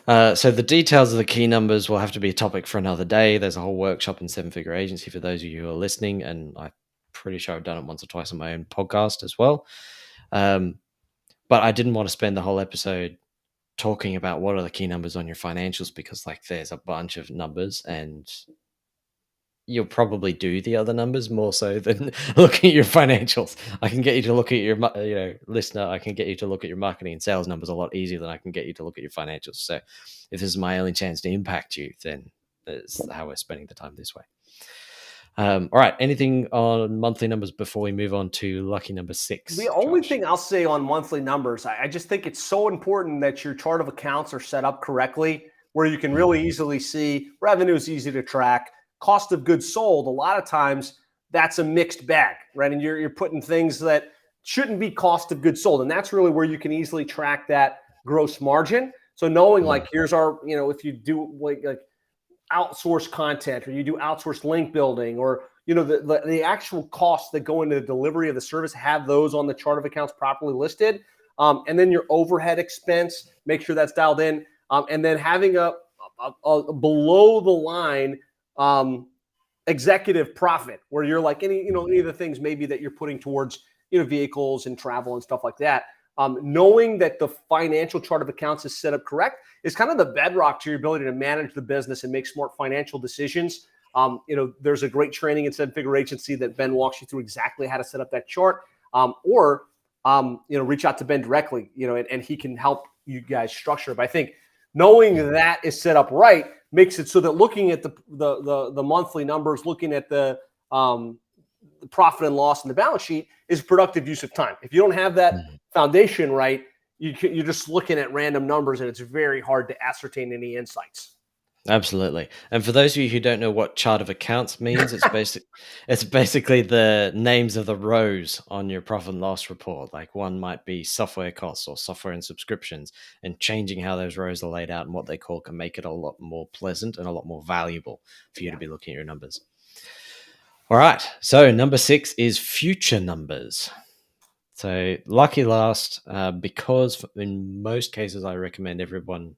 So the details of the key numbers will have to be a topic for another day. There's a whole workshop in 7-Figure Agency for those of you who are listening, and I'm pretty sure I've done it once or twice on my own podcast as well. But I didn't want to spend the whole episode talking about what are the key numbers on your financials, because there's a bunch of numbers and you'll probably do the other numbers more so than looking at your financials. I can get you to look at your, listener, I can get you to look at your marketing and sales numbers a lot easier than I can get you to look at your financials. So if this is my only chance to impact you, then that's how we're spending the time this way. All right. Anything on monthly numbers before we move on to lucky number 6? The only thing I'll say on monthly numbers, I just think it's so important that your chart of accounts are set up correctly, where you can really easily see revenue is easy to track. Cost of goods sold, a lot of times that's a mixed bag, right? And you're putting things that shouldn't be cost of goods sold. And that's really where you can easily track that gross margin. So knowing here's our, if you do like outsource content, or you do outsourced link building, or the actual costs that go into the delivery of the service, have those on the chart of accounts properly listed. And then your overhead expense, make sure that's dialed in. And then having a below the line executive profit, where you're like any of the things maybe that you're putting towards vehicles and travel and stuff like that. Knowing that the financial chart of accounts is set up correct is kind of the bedrock to your ability to manage the business and make smart financial decisions. There's a great training in 7-Figure Agency that Ben walks you through exactly how to set up that chart, or reach out to Ben directly, and he can help you guys structure it. But I think knowing that is set up right makes it so that looking at the monthly numbers, looking at the profit and loss in the balance sheet is productive use of time. If you don't have that foundation right, you're just looking at random numbers and it's very hard to ascertain any insights. Absolutely. And for those of you who don't know what chart of accounts means, it's basically the names of the rows on your profit and loss report. Like, one might be software costs or software and subscriptions, and changing how those rows are laid out and what they call can make it a lot more pleasant and a lot more valuable for you to be looking at your numbers. All right. So number 6 is future numbers. So lucky last, because in most cases I recommend everyone,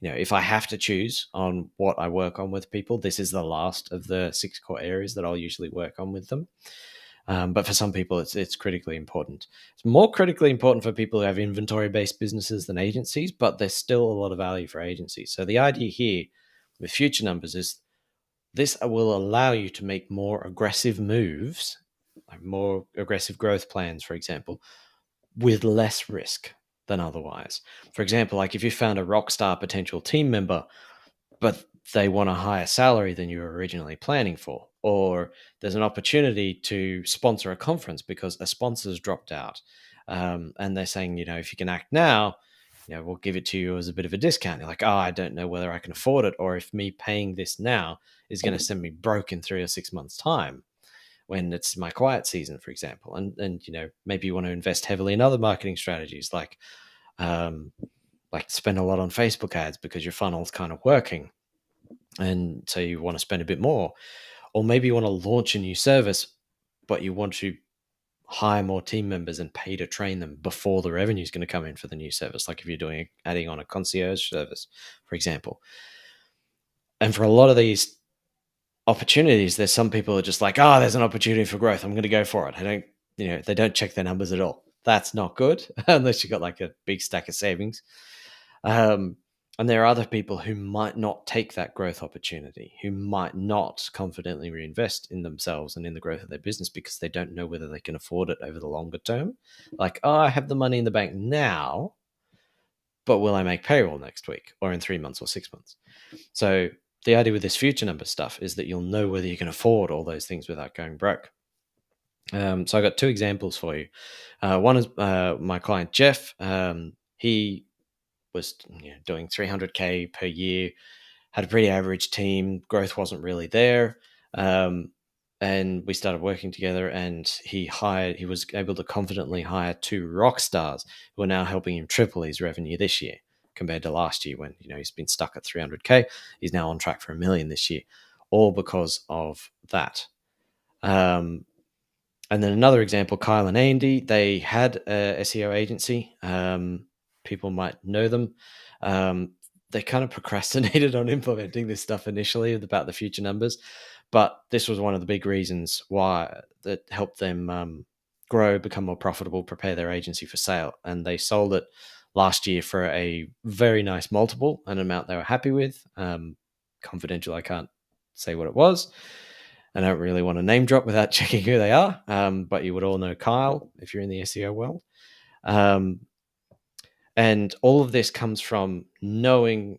if I have to choose on what I work on with people, this is the last of the 6 core areas that I'll usually work on with them. But for some people, it's critically important. It's more critically important for people who have inventory-based businesses than agencies, but there's still a lot of value for agencies. So the idea here with future numbers is this will allow you to make more aggressive moves, like more aggressive growth plans, for example, with less risk than otherwise. For example, like if you found a rock star potential team member, but they want a higher salary than you were originally planning for, or there's an opportunity to sponsor a conference because a sponsor's dropped out, and they're saying, if you can act now, we'll give it to you as a bit of a discount. You're like, oh, I don't know whether I can afford it, or if me paying this now is going to send me broke in 3 or 6 months' time when it's my quiet season, for example. And maybe you want to invest heavily in other marketing strategies, like spend a lot on Facebook ads because your funnel's kind of working, and so you want to spend a bit more. Or maybe you want to launch a new service, but you want to hire more team members and pay to train them before the revenue is going to come in for the new service, like if you're adding on a concierge service, for example. And for a lot of these opportunities, there's some people who are just like, oh, there's an opportunity for growth, I'm going to go for it. They don't check their numbers at all. That's not good unless you've got like a big stack of savings. And there are other people who might not take that growth opportunity, who might not confidently reinvest in themselves and in the growth of their business because they don't know whether they can afford it over the longer term. Like, oh, I have the money in the bank now, but will I make payroll next week or in 3 months or 6 months? So the idea with this future number stuff is that you'll know whether you can afford all those things without going broke. So I got 2 examples for you. One is my client, Jeff. He was doing 300K per year, had a pretty average team. Growth wasn't really there. And we started working together, and he was able to confidently hire 2 rock stars who are now helping him triple his revenue this year compared to last year when, he's been stuck at 300K. He's now on track for $1 million this year, all because of that. And then another example, Kyle and Andy, they had a SEO agency. People might know them. They kind of procrastinated on implementing this stuff initially about the future numbers, but this was one of the big reasons why that helped them grow, become more profitable, prepare their agency for sale. And they sold it last year for a very nice multiple, an amount they were happy with. Confidential, I can't say what it was. I don't really want to name drop without checking who they are, but you would all know Kyle if you're in the SEO world. And all of this comes from knowing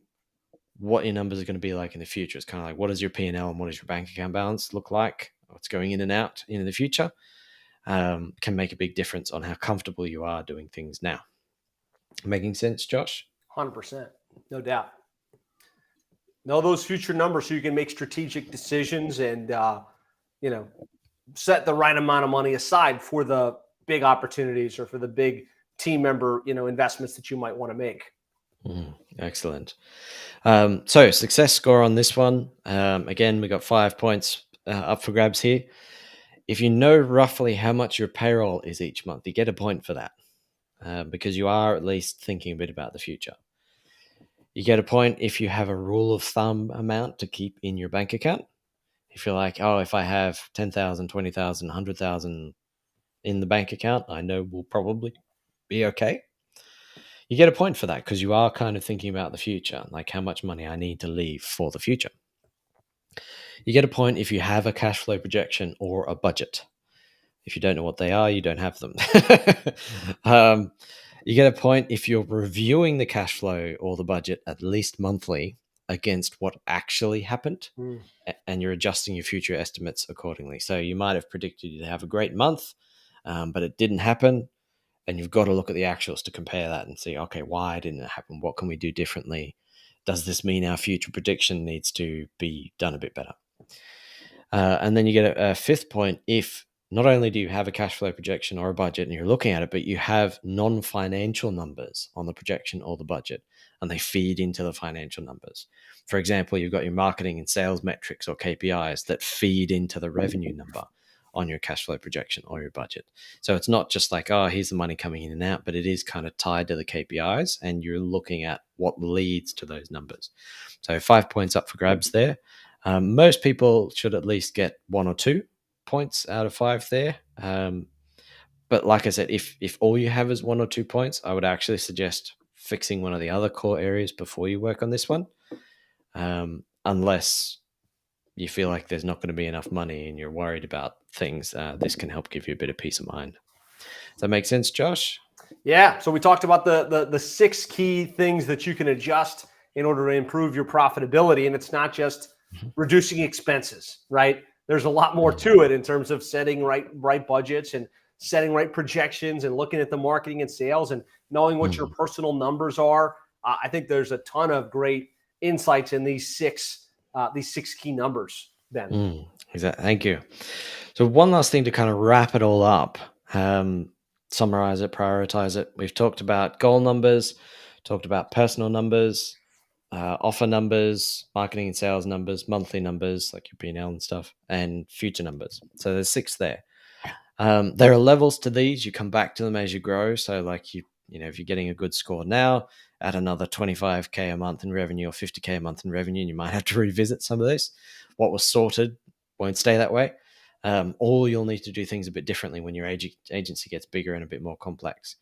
what your numbers are going to be like in the future. It's kind of like, what does your P&L and what does your bank account balance look like? What's going in and out in the future can make a big difference on how comfortable you are doing things now. Making sense, Josh? 100%, no doubt. Know those future numbers so you can make strategic decisions and, set the right amount of money aside for the big opportunities or for the big team member, investments that you might want to make. Excellent. So success score on this one. Again, we got 5 points up for grabs here. If you know roughly how much your payroll is each month, you get a point for that because you are at least thinking a bit about the future. You get a point if you have a rule of thumb amount to keep in your bank account. If you're like, oh, if I have 10,000, 20,000, 100,000 in the bank account, I know we'll probably be okay. You get a point for that because you are kind of thinking about the future, like how much money I need to leave for the future. You get a point if you have a cash flow projection or a budget. If you don't know what they are, you don't have them. You get a point if you're reviewing the cash flow or the budget at least monthly against what actually happened, and you're adjusting your future estimates accordingly. So you might have predicted you'd have a great month, but it didn't happen. And you've got to look at the actuals to compare that and see, okay, why didn't it happen? What can we do differently? Does this mean our future prediction needs to be done a bit better? And then you get a 5th point if not only do you have a cash flow projection or a budget and you're looking at it, but you have non-financial numbers on the projection or the budget, and they feed into the financial numbers. For example, you've got your marketing and sales metrics or KPIs that feed into the revenue number on your cash flow projection or your budget. So it's not just like, oh, here's the money coming in and out, but it is kind of tied to the KPIs, and you're looking at what leads to those numbers. So 5 points up for grabs there. Most people should at least get 1 or 2 points out of 5 there. But like I said, if all you have is 1 or 2 points, I would actually suggest fixing one of the other core areas before you work on this one, unless you feel like there's not going to be enough money and you're worried about things. This can help give you a bit of peace of mind. Does that make sense, Josh? Yeah. So we talked about the 6 key things that you can adjust in order to improve your profitability, and it's not just reducing expenses, right? There's a lot more to it in terms of setting right budgets and setting right projections and looking at the marketing and sales and knowing what your personal numbers are. I think there's a ton of great insights in these six key numbers, Ben. Exactly. Thank you. So one last thing to kind of wrap it all up, summarize it, prioritize it. We've talked about goal numbers, talked about personal numbers, offer numbers, marketing and sales numbers, monthly numbers like your P&L and stuff, and future numbers. So there's 6 there. There are levels to these. You come back to them as you grow. So like you know, if you're getting a good score now, add another 25K a month in revenue or 50K a month in revenue, and you might have to revisit some of this. What was sorted won't stay that way. Or you'll need to do things a bit differently when your agency gets bigger and a bit more complex.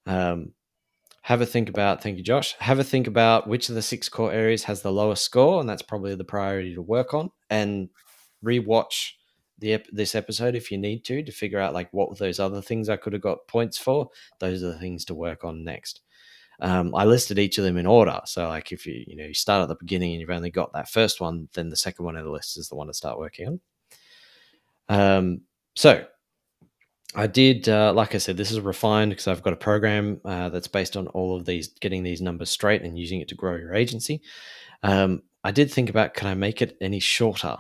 Have a think about, thank you, Josh. Have a think about which of the 6 core areas has the lowest score, and that's probably the priority to work on. And rewatch this episode if you need to figure out like what were those other things I could have got points for. Those are the things to work on next. I listed each of them in order. So like if you start at the beginning and you've only got that first one, then the second one on the list is the one to start working on. So I did, like I said, this is refined because I've got a program that's based on all of these, getting these numbers straight and using it to grow your agency. I did think about, can I make it any shorter?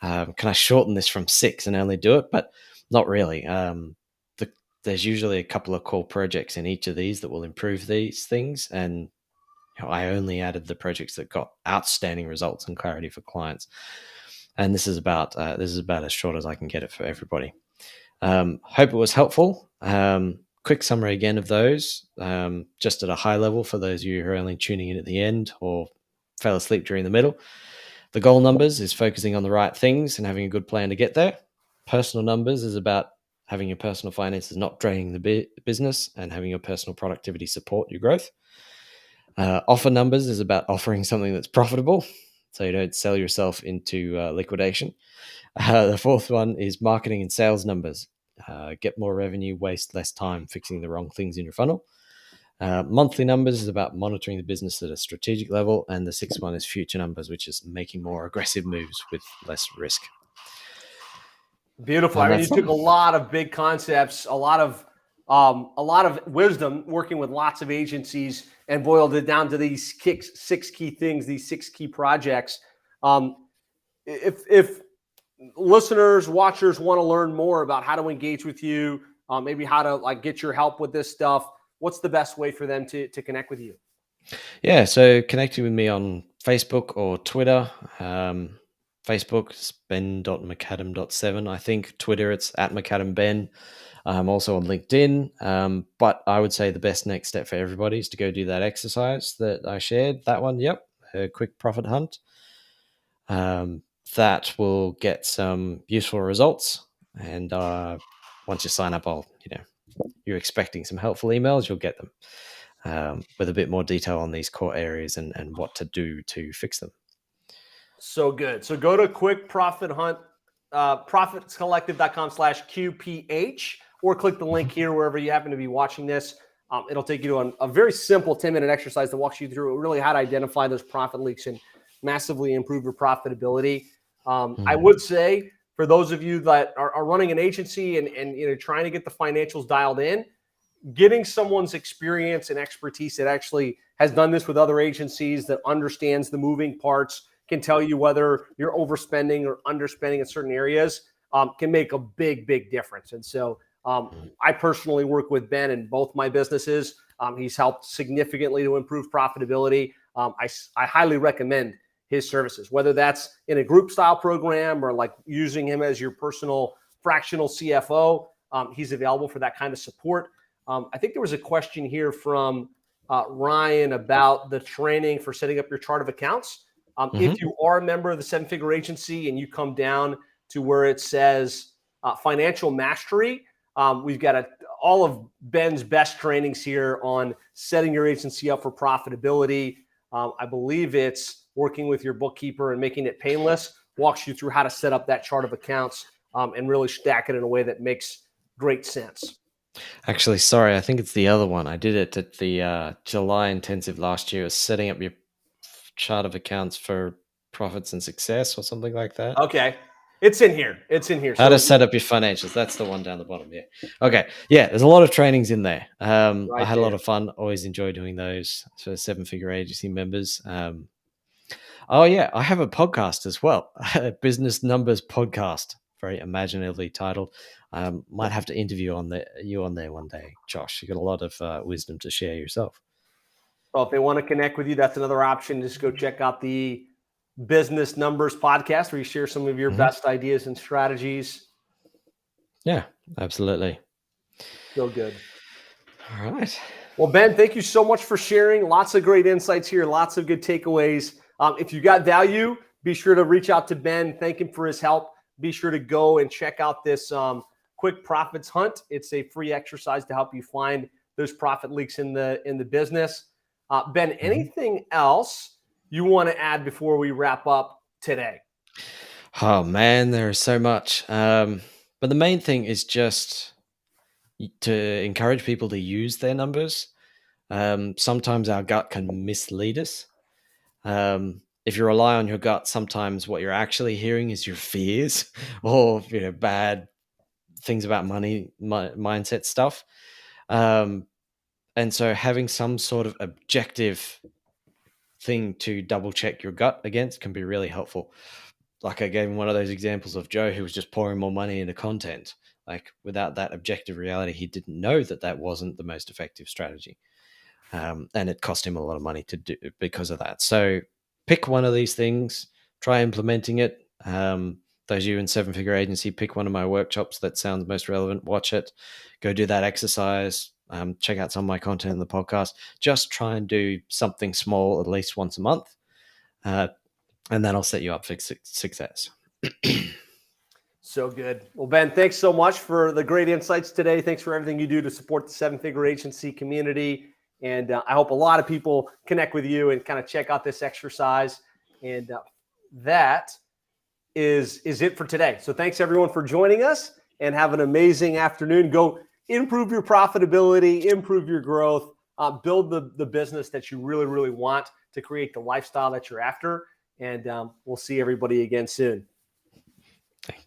Can I shorten this from 6 and only do it? But not really. There's usually a couple of core projects in each of these that will improve these things. And I only added the projects that got outstanding results and clarity for clients. And this is about as short as I can get it for everybody. Hope it was helpful. Quick summary again of those, just at a high level for those of you who are only tuning in at the end or fell asleep during the middle. The goal numbers is focusing on the right things and having a good plan to get there. Personal numbers is about having your personal finances not draining the business and having your personal productivity support your growth. Offer numbers is about offering something that's profitable so you don't sell yourself into liquidation. The 4th one is marketing and sales numbers. Get more revenue, waste less time fixing the wrong things in your funnel. Monthly numbers is about monitoring the business at a strategic level. And the 6th one is future numbers, which is making more aggressive moves with less risk. Beautiful. I mean, you took a lot of big concepts, a lot of wisdom working with lots of agencies and boiled it down to these 6 key things, these 6 key projects. If listeners, watchers want to learn more about how to engage with you, maybe how to like get your help with this stuff, what's the best way for them to connect with you? Yeah, so connecting with me on Facebook or Twitter. Facebook is ben.mcadam.7. I think Twitter it's @McAdamBen. I'm also on LinkedIn. But I would say the best next step for everybody is to go do that exercise that I shared. That one, yep, a quick profit hunt. That will get some useful results. And once you sign up, you're expecting some helpful emails, you'll get them with a bit more detail on these core areas and what to do to fix them. So good. So go to Quick Profit Hunt, profitscollective.com/QPH, or click the link here wherever you happen to be watching this. It'll take you to a very simple 10-minute exercise that walks you through really how to identify those profit leaks and massively improve your profitability. I would say for those of you that are running an agency and trying to get the financials dialed in, getting someone's experience and expertise that actually has done this with other agencies, that understands the moving parts, can tell you whether you're overspending or underspending in certain areas, can make a big difference. And so I personally work with Ben in both my businesses. He's helped significantly to improve profitability. I highly recommend his services, whether that's in a group style program or like using him as your personal fractional CFO. He's available for that kind of support. I think there was a question here from Ryan about the training for setting up your chart of accounts. If you are a member of the 7-figure agency and you come down to where it says financial mastery. We've got all of Ben's best trainings here on setting your agency up for profitability. I believe it's working with your bookkeeper and making it painless, walks you through how to set up that chart of accounts and really stack it in a way that makes great sense. Actually, sorry, I think it's the other one. I did it at the July intensive last year, setting up your chart of accounts for profits and success or something like that. Okay. It's in here. It's in here. How to set up your financials. That's the one down the bottom. Yeah. Okay. Yeah. There's a lot of trainings in there. I Right had a lot there. of fun. Always enjoy doing those for seven-figure agency members. Oh yeah, I have a podcast as well, a Business Numbers podcast, very imaginatively titled. Might have to interview you on there one day, Josh. You got a lot of wisdom to share yourself. Well, if they want to connect with you, that's another option. Just go check out the Business Numbers podcast where you share some of your best ideas and strategies. Yeah, absolutely. So good. All right. Well, Ben, thank you so much for sharing. Lots of great insights here, lots of good takeaways. If you got value, be sure to reach out to Ben, thank him for his help. Be sure to go and check out this quick profits hunt. It's a free exercise to help you find those profit leaks in the business. Ben, anything else you want to add before we wrap up today? Oh man, there is so much. But the main thing is just to encourage people to use their numbers. Sometimes our gut can mislead us. If you rely on your gut, sometimes what you're actually hearing is your fears or bad things about money, mindset stuff. And so having some sort of objective thing to double check your gut against can be really helpful. Like I gave him one of those examples of Joe who was just pouring more money into content. Like without that objective reality, he didn't know that wasn't the most effective strategy. And it cost him a lot of money to do because of that. So pick one of these things, try implementing it. Those of you in seven-figure agency, pick one of my workshops that sounds most relevant, watch it, go do that exercise, check out some of my content in the podcast. Just try and do something small at least once a month, and that'll set you up for success. So good. Well, Ben, thanks so much for the great insights today. Thanks for everything you do to support the seven-figure agency community. And I hope a lot of people connect with you and kind of check out this exercise. And that is it for today. So thanks everyone for joining us and have an amazing afternoon. Go improve your profitability, improve your growth, build the business that you really, really want to create the lifestyle that you're after. And we'll see everybody again soon. Okay.